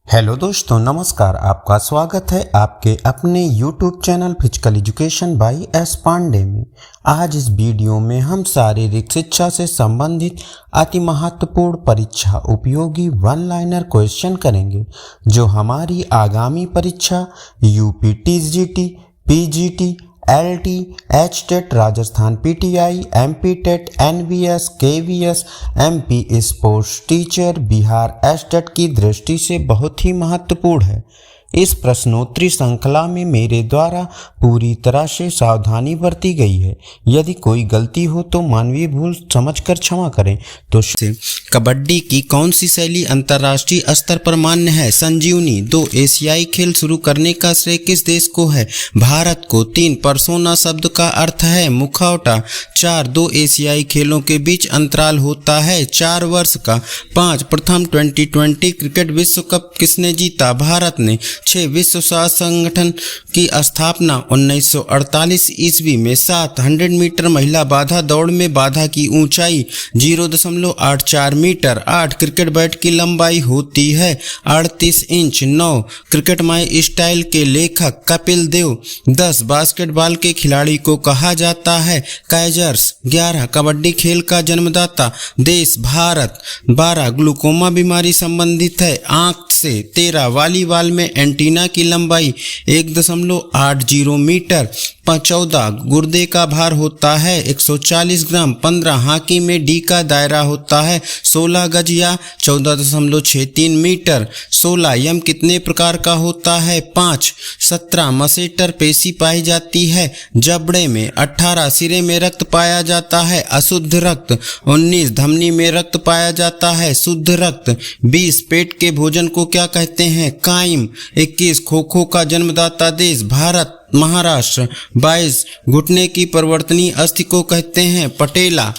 Hello दोस्तों, नमस्कार। आपका स्वागत है आपके अपने YouTube channel physical education by S Pandey में। आज इस वीडियो में हम शारीरिक शिक्षा से संबंधित अति महत्वपूर्ण परीक्षा उपयोगी वन लाइनर क्वेश्चन करेंगे, जो हमारी आगामी परीक्षा UP TGT, PGT, LT, HTET, Rajasthan PTI, MP TET, NVS, KVS, MP sports teacher, Bihar HTET की दृष्टि से बहुत ही महत्वपूर्ण है। इस प्रश्नोत्तरी श्रृंखला में मेरे द्वारा पूरी तरह से सावधानी बरती गई है। यदि कोई गलती हो तो मानवीय भूल समझकर क्षमा करें। तो कबड्डी की कौन सी शैली अंतर्राष्ट्रीय स्तर पर मान्य है? संजीवनी। 2 एशियाई खेल शुरू करने का श्रेय किस देश को है? भारत को। 3 परसोना शब्द का अर्थ है मुखौटा। 4 2 एशियाई खेलों के बीच अंतराल होता है 4 वर्ष का। 5 प्रथम 2020 क्रिकेट विश्व कप किसने जीता? भारत ने। 6 विश्व स्वास्थ्य संगठन की स्थापना 1948 ईस्वी में। 7 100 मीटर महिला बाधा दौड़ में बाधा की ऊंचाई 0.84 मीटर। 8 क्रिकेट बैट की लंबाई होती है 38 इंच। 9 क्रिकेट माई स्टाइल के लेखक कपिल देव। 10 बास्केटबॉल के खिलाड़ी को कहा जाता है काइजर्स। 11 कबड्डी खेल का जन्मदाता देश भारत। 12 ग्लूकोमा बीमारी संबंधित है आंख से। 13 वॉलीबॉल में एंटीना की लंबाई 1.80 मीटर। 14 गुर्दे का भार होता है 140 ग्राम। 15 हॉकी में डी का दायरा होता है 16 गज या 14.63 मीटर। 16 यम कितने प्रकार का होता है? 5। 17 मसेटर पेशी पाई जाती है जबड़े में। 18 सिरे में रक्त पाया जाता है अशुद्ध रक्त। 19 धमनी में रक्त पाया जाता है शुद्ध रक्त। 20 पेट के भोजन को क्या कहते हैं? काइम। 21 खो खो का जन्मदाता देश भारत महाराष्ट्र। 22 घुटने की परिवर्तनीय अस्थि को कहते हैं पटेला।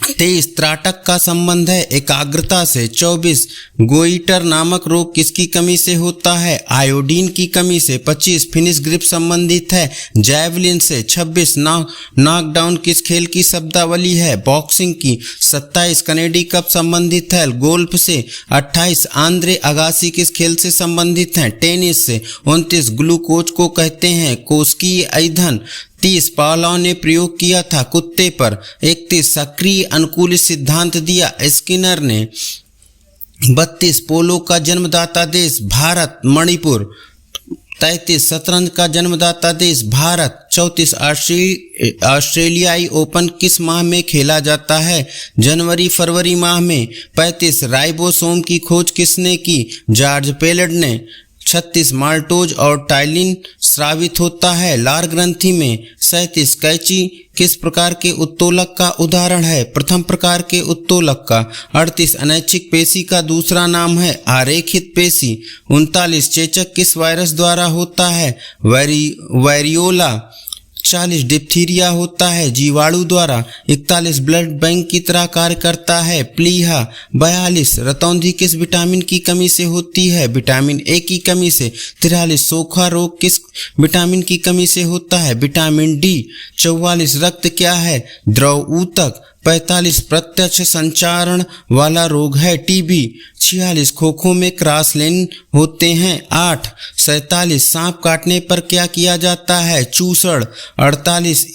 23 त्राटक का संबंध है एकाग्रता से। 24 गोइटर नामक रोग किसकी कमी से होता है? आयोडीन की कमी से। 25 फिनिश ग्रिप संबंधित है जैवलिन से। 26 नॉकडाउन किस खेल की शब्दावली है? बॉक्सिंग की। 27 कनेडी कप संबंधित है गोल्फ से। 28 आंद्रे अगासी किस खेल से संबंधित हैं? टेनिस से। 29 ग्लूकोज को कहते हैं कोशिकीय ईंधन। 30 पावलोव ने प्रयोग किया था कुत्ते पर। 31 सक्रिय अनुकूलित सिद्धांत दिया स्किनर ने। 32 पोलो का जन्मदाता देश भारत मणिपुर। 33 शतरंज का जन्मदाता देश भारत। 34 ऑस्ट्रेलियाई ओपन किस माह में खेला जाता है? जनवरी फरवरी माह में। 35 राइबोसोम की खोज किसने की? जॉर्ज पेलेड ने। 36 माल्टोज और टाइलिन स्रावित होता है लार ग्रंथि में। 37 कैंची किस प्रकार के उत्तोलक का उदाहरण है? प्रथम प्रकार के उत्तोलक का। 38 अनैच्छिक पेशी का दूसरा नाम है आरेखित पेशी। 39 चेचक किस वायरस द्वारा होता है? वेरियोला। 40 डिप्थीरिया होता है जीवाणु द्वारा। 41 ब्लड बैंक की तरह कार्य करता है प्लीहा। 42 रतौंधी किस विटामिन की कमी से होती है? विटामिन ए की कमी से। 43 सोखा रोग किस विटामिन की कमी से होता है? Vitamin D. 44 रक्त क्या है? द्रव ऊतक। 45 प्रत्यक्ष संचारण वाला रोग है टीबी। 46 खोखो में क्रॉस लेन होते हैं 8। 47 सांप काटने पर क्या किया जाता है? चूसड़। 48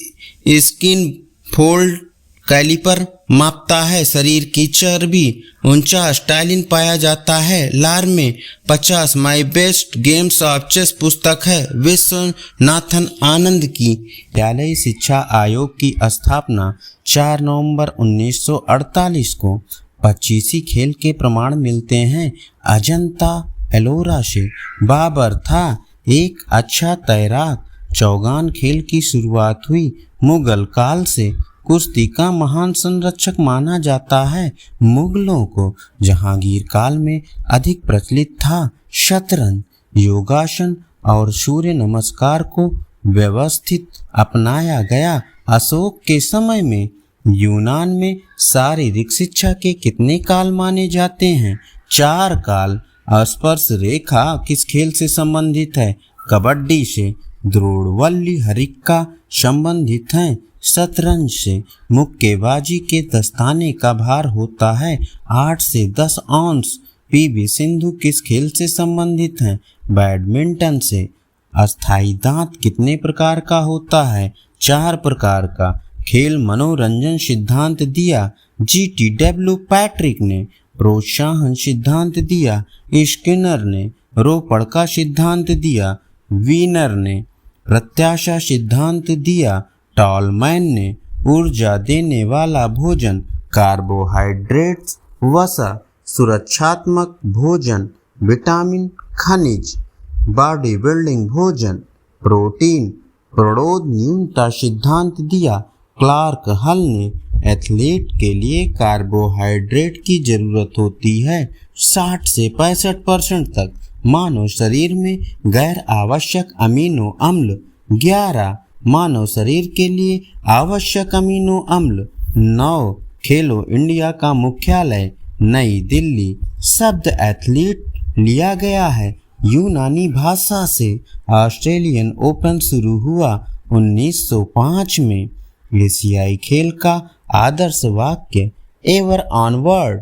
स्किन फोल्ड कैलिपर मापता है शरीर की चर्बी। 49 टाइलिन पाया जाता है लार में। 50 my best games of chess पुस्तक है विश्वनाथन आनंद की। विद्यालय शिक्षा आयोग की स्थापना 4 नवंबर 1948 को। 25 खेल के प्रमाण मिलते हैं अजंता एलोरा से। बाबर था एक अच्छा तैराक। चौगान खेल की शुरुआत हुई मुगल काल से। कुश्ती का महान संरक्षक माना जाता है मुगलों को। जहांगीर काल में अधिक प्रचलित था शतरंज। योगासन और सूर्य नमस्कार को व्यवस्थित अपनाया गया अशोक के समय में। यूनान में शारीरिक शिक्षा के कितने काल माने जाते हैं? 4 काल। स्पर्श रेखा किस खेल से संबंधित है? कबड्डी से। द्रोणवल्ली हरिक्का संबंधित हैं शतरंज से। मुक्केबाजी के दस्ताने का भार होता है 8 से 10 औंस। पीवी सिंधु किस खेल से संबंधित हैं? बैडमिंटन से। अस्थाई दांत कितने प्रकार का होता है? 4 प्रकार का। खेल मनोरंजन सिद्धांत दिया GTW पैट्रिक ने। प्रोत्साहन सिद्धांत दिया स्किनर ने। रोपड़ का सिद्धांत दिया वीनर ने। प्रत्याशा सिद्धांत दिया टॉलमैन ने। ऊर्जा देने वाला भोजन कार्बोहाइड्रेट्स, वसा, सुरक्षात्मक भोजन विटामिन, खनिज। बॉडी बिल्डिंग भोजन प्रोटीन। प्रणोद न्यूनता सिद्धांत दिया क्लार्क हल ने। एथलीट के लिए कार्बोहाइड्रेट की जरूरत होती है 60 से 65% तक। मानव शरीर में गैर आवश्यक अमीनो अम्ल 11। मानव शरीर के लिए आवश्यक अमीनो अम्ल 9। खेलो इंडिया का मुख्यालय नई दिल्ली। शब्द एथलीट लिया गया है यूनानी भाषा से। ऑस्ट्रेलियन ओपन शुरू हुआ 1905 में। एशियाई खेल का आदर्श वाक्य ever onward.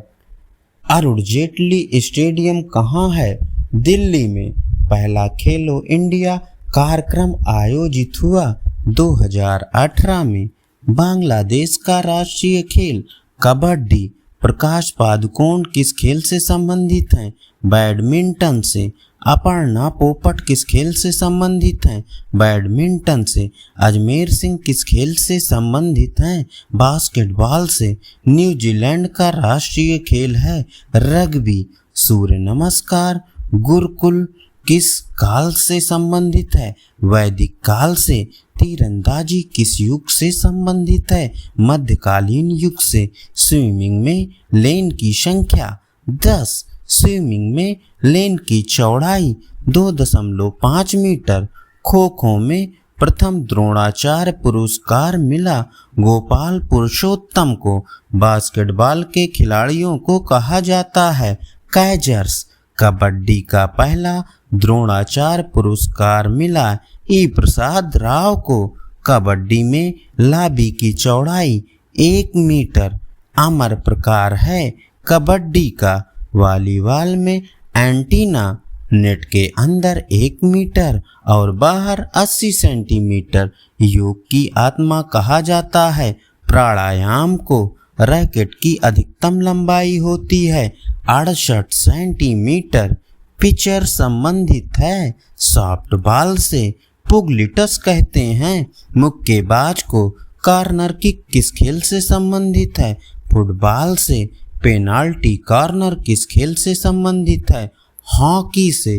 Arun Jaitley stadium कहाँ है? दिल्ली में। पहला खेलो इंडिया कार्यक्रम आयोजित हुआ 2018 में। बांग्लादेश का राष्ट्रीय खेल कबड्डी। प्रकाश पादुकोण किस खेल से संबंधित हैं? बैडमिंटन से। अपर्णा पोपट किस खेल से संबंधित हैं? बैडमिंटन से। अजमेर सिंह किस खेल से संबंधित हैं? बास्केटबॉल से। न्यूजीलैंड का राष्ट्रीय खेल है रग्बी। सूर्य नमस्कार। गुरुकुल किस काल से संबंधित है? वैदिक काल से। तीरंदाजी किस युग से संबंधित है? मध्यकालीन युग से। स्विमिंग में लेन की संख्या 10। स्विमिंग में लेन की चौड़ाई 2.5 मीटर। खो खो में प्रथम द्रोणाचार्य पुरस्कार मिला गोपाल पुरुषोत्तम को। बास्केटबॉल के खिलाड़ियों को कहा जाता है कैजर्स। कबड्डी का पहला द्रोणाचार्य पुरस्कार मिला ई प्रसाद राव को। कबड्डी में लाबी की चौड़ाई 1 मीटर। अमर प्रकार है कबड्डी का। वॉलीबॉल में एंटीना नेट के अंदर 1 मीटर और बाहर 80 सेंटीमीटर। योग की आत्मा कहा जाता है प्राणायाम को। रैकेट की अधिकतम लंबाई होती है 68 सेंटीमीटर। पिचर संबंधित है सॉफ्टबॉल से। पुगलिटस कहते हैं मुक्केबाज को। कॉर्नर किक किस खेल से संबंधित है? फुटबॉल से। पेनाल्टी कॉर्नर किस खेल से संबंधित है? हॉकी से।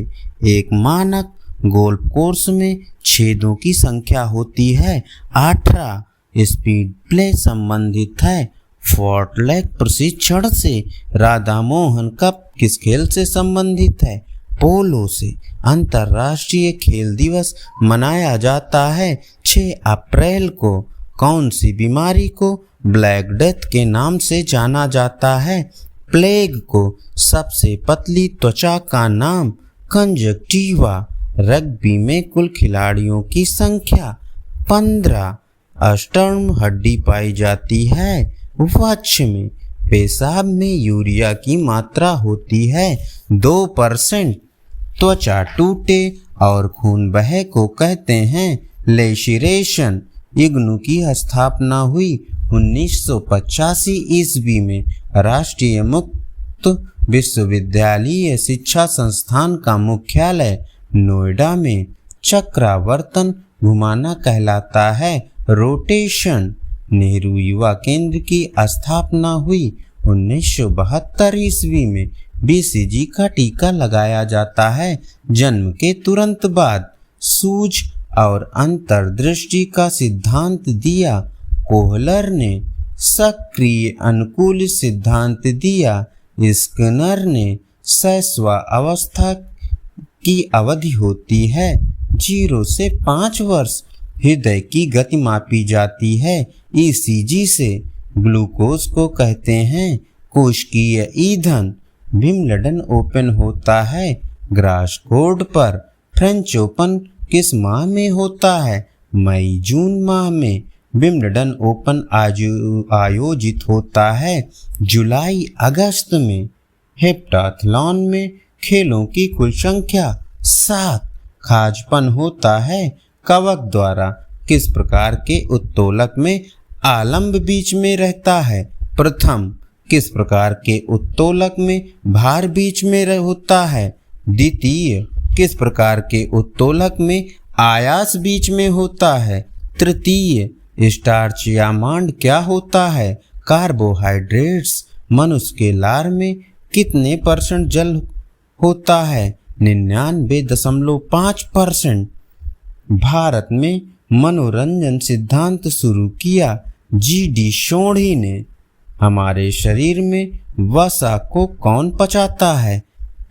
एक मानक गोल्फ कोर्स में छेदों की संख्या होती है 18। स्पीड प्ले संबंधित है फोर्ट लेग प्रशिक्षण से। राधा मोहन कप किस खेल से संबंधित है? पोलो से। अंतर्राष्ट्रीय खेल दिवस मनाया जाता है 6 अप्रैल को। कौन सी बीमारी को ब्लैक डेथ के नाम से जाना जाता है? प्लेग को। सबसे पतली त्वचा का नाम कंजक्टिवा। रग्बी में कुल खिलाड़ियों की संख्या 15। अस्टर्न हड्डी पाई जाती है वक्ष में। पेशाब में यूरिया की मात्रा होती है 2%। त्वचा टूटे और खून बहे को कहते हैं लेशिरेशन। इग्नू की स्थापना हुई 1985 ईस्वी में। राष्ट्रीय मुक्त विश्वविद्यालय शिक्षा संस्थान का मुख्यालय नोएडा में। चक्रावर्तन घुमाना कहलाता है रोटेशन। नेहरू युवा केंद्र की स्थापना हुई 1972 ईस्वी में। BCG का टीका लगाया जाता है जन्म के तुरंत बाद। सूझ और अंतर्दृष्टि का सिद्धांत दिया कोहलर ने। सक्रिय अनुकूल सिद्धांत दिया स्किनर ने। शैशवावस्था की अवधि होती है 0 से 5 वर्ष। हृदय की गति मापी जाती है ECG से। ग्लूकोज को कहते हैं कोशिकीय ईंधन। विंबलडन ओपन होता है ग्रास कोर्ट पर। फ्रेंच ओपन किस माह में होता है? मई जून माह में। विंबलडन ओपन आयोजित होता है जुलाई अगस्त में। हेप्टाथलॉन में खेलों की कुल संख्या 7। खाजपन होता है कवक द्वारा। किस प्रकार के उत्तोलक में आलंब बीच में रहता है? प्रथम। किस प्रकार के उत्तोलक में भार बीच में होता है? द्वितीय। किस प्रकार के उत्तोलक में आयास बीच में होता है? तृतीय। स्टार्च या मांड क्या होता है? कार्बोहाइड्रेट्स। मनुष्य के लार में कितने % जल होता है? 99.5%। भारत में मनोरंजन सिद्धांत शुरू किया GD सोढ़ी ने। हमारे शरीर में वसा को कौन पचाता है?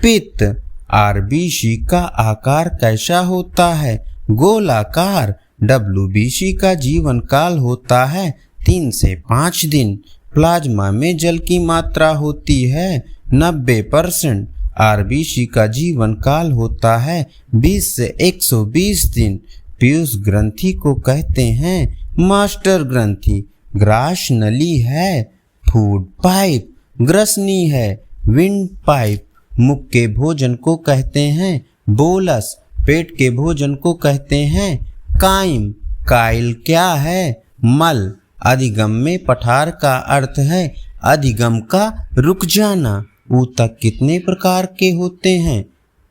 पित्त। RBC का आकार कैसा होता है? गोलाकार। WBC का जीवन काल होता है 3 से 5 दिन। प्लाज्मा में जल की मात्रा होती है 90%। RBC का जीवन काल होता है 20 से 120 दिन। पीयूष ग्रंथि को कहते हैं मास्टर ग्रंथि। ग्रास नली है फूड पाइप। ग्रसनी है विंड पाइप। मुख के भोजन को कहते हैं बोलस। पेट के भोजन को कहते हैं काइम। काइल क्या है? मल। अधिगम में पठार का अर्थ है अधिगम का रुक जाना। ऊतक कितने प्रकार के होते हैं?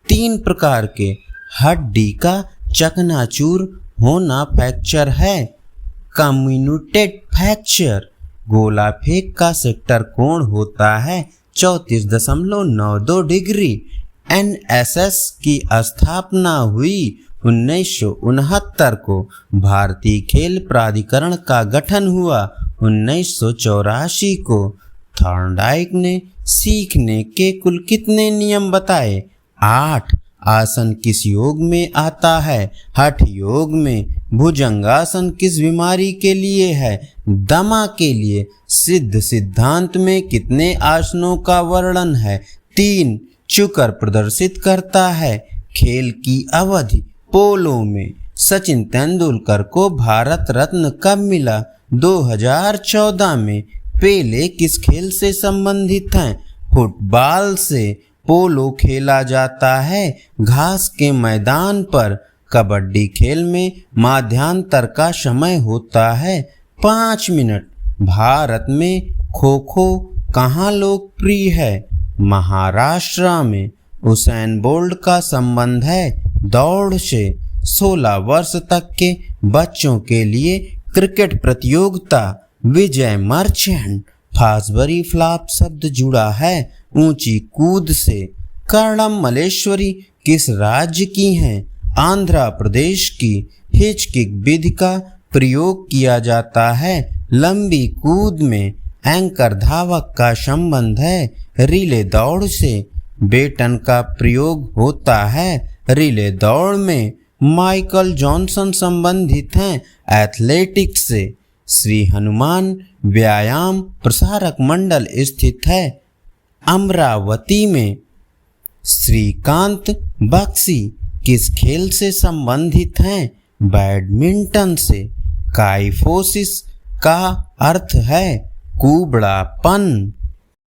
3 प्रकार के। हड्डी का चकनाचूर होना फ्रैक्चर है कम्युटेड फ्रैक्चर। गोला फेंक का सेक्टर कोण होता है 34.92 डिग्री। NSS की स्थापना हुई 1969 को। भारतीय खेल प्राधिकरण का गठन हुआ 1984 को। थॉर्नडाइक ने सीखने के कुल कितने नियम बताए? 8। आसन किस योग में आता है? हठ योग में। भुजंगासन किस बीमारी के लिए है? दमा के लिए। सिद्ध सिद्धांत में कितने आसनों का वर्णन है? 3। चुकर प्रदर्शित करता है खेल की अवधि। पोलो में। सचिन तेंदुलकर को भारत रत्न कब मिला? 2014 में। पेले किस खेल से संबंधित हैं? फुटबॉल से। पोलो खेला जाता है घास के मैदान पर। कबड्डी खेल में मध्यांतर का समय होता है 5 मिनट। भारत में खो खो कहाँ लोकप्रिय है? महाराष्ट्र में। उसेन बोल्ट का संबंध है दौड़ से। 16 वर्ष तक के बच्चों के लिए क्रिकेट प्रतियोगिता। विजय मर्चेंट। फासबरी फ्लॉप शब्द जुड़ा है ऊंची कूद से। कर्णम मलेश्वरी किस राज्य की हैं? आंध्र प्रदेश की। हिचकिक विधि का प्रयोग किया जाता है लंबी कूद में। एंकर धावक का संबंध है रिले दौड़ से। बेटन का प्रयोग होता है रिले दौड़ में। माइकल जॉनसन संबंधित हैं एथलेटिक्स से। श्री हनुमान व्यायाम प्रसारक मंडल स्थित है अमरावती में। श्रीकांत बख्शी किस खेल से संबंधित हैं? बैडमिंटन से। काइफोसिस का अर्थ है कुबड़ापन।